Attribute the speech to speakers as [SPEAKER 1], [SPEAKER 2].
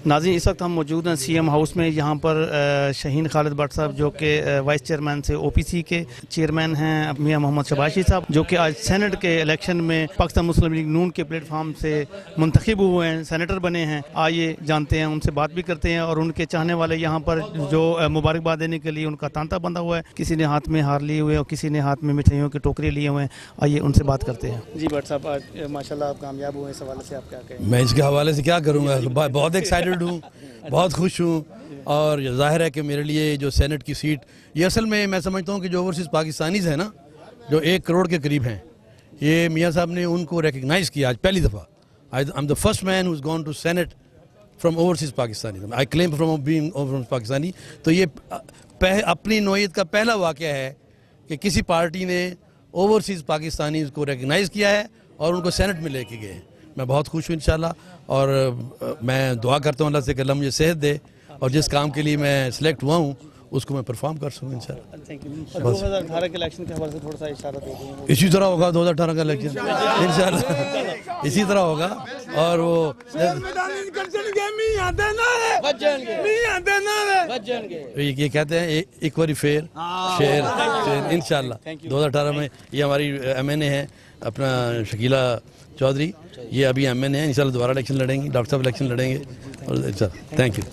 [SPEAKER 1] ناظرین اس وقت ہم موجود ہیں سی ایم ہاؤس میں. یہاں پر شہین خالد بٹ صاحب جو کہ وائس چیئرمین سے او پی سی کے چیئرمین ہیں, میاں محمد شباشی صاحب جو کہ آج سینٹ کے الیکشن میں پاکستان مسلم لیگ نون کے پلیٹ فارم سے منتخب ہوئے ہیں, سینیٹر بنے ہیں. آئیے جانتے ہیں, ان سے بات بھی کرتے ہیں, اور ان کے چاہنے والے یہاں پر جو مبارکباد دینے کے لیے ان کا تانتا بندھا ہوا ہے. کسی نے ہاتھ میں ہار لیے ہوئے اور کسی نے ہاتھ میں مٹھائیوں کے ٹوکرے لیے ہوئے ہیں. آئیے ان سے بات کرتے ہیں. جی بٹ صاحب, آج ماشاء اللہ آپ کامیاب ہوئے, اس حوالے سے آپ کیا کہیں؟
[SPEAKER 2] میں اس کے حوالے سے کیا کروں گا, بہت ایکسائٹڈ ہوں, بہت خوش ہوں. اور ظاہر ہے کہ میرے لیے جو سینٹ کی سیٹ, یہ اصل میں سمجھتا ہوں کہ جو اوورسیز پاکستانیز ہیں نا, جو 1 کروڑ کے قریب ہیں, یہ میاں صاحب نے ان کو ریکگنائز کیا آج پہلی دفعہ. I'm the first man who's gone to Senate from overseas Pakistani. I claim from being overseas Pakistani. تو یہ اپنی نوعیت کا پہلا واقعہ ہے کہ کسی پارٹی نے اوورسیز پاکستانیز کو ریکگنائز کیا ہے اور ان کو سینٹ میں لے کے گئے. میں بہت خوش ہوں انشاءاللہ, اور میں دعا کرتا ہوں اللہ سے کہ اللہ مجھے صحت دے, اور جس کام کے لیے میں سلیکٹ ہوا ہوں اس کو میں پرفارم کر سکوں انشاءاللہ.
[SPEAKER 1] 2018 کے الیکشن کے حوالے سے تھوڑا سا اشارہ دے دیں.
[SPEAKER 2] اسی طرح ہوگا 2018 کا الیکشن انشاءاللہ, اسی طرح ہوگا. اور وہ یہ کہتے ہیں ایک باری فیر شیر انشاءاللہ 2018 میں. یہ ہماری ایم این اے ہیں اپنا شکیلہ چودھری, یہ ابھی ایم این اے ہیں, انشاءاللہ دوبارہ الیکشن لڑیں گی. ڈاکٹر صاحب الیکشن لڑیں گے, اور انشاءاللہ. Thank you.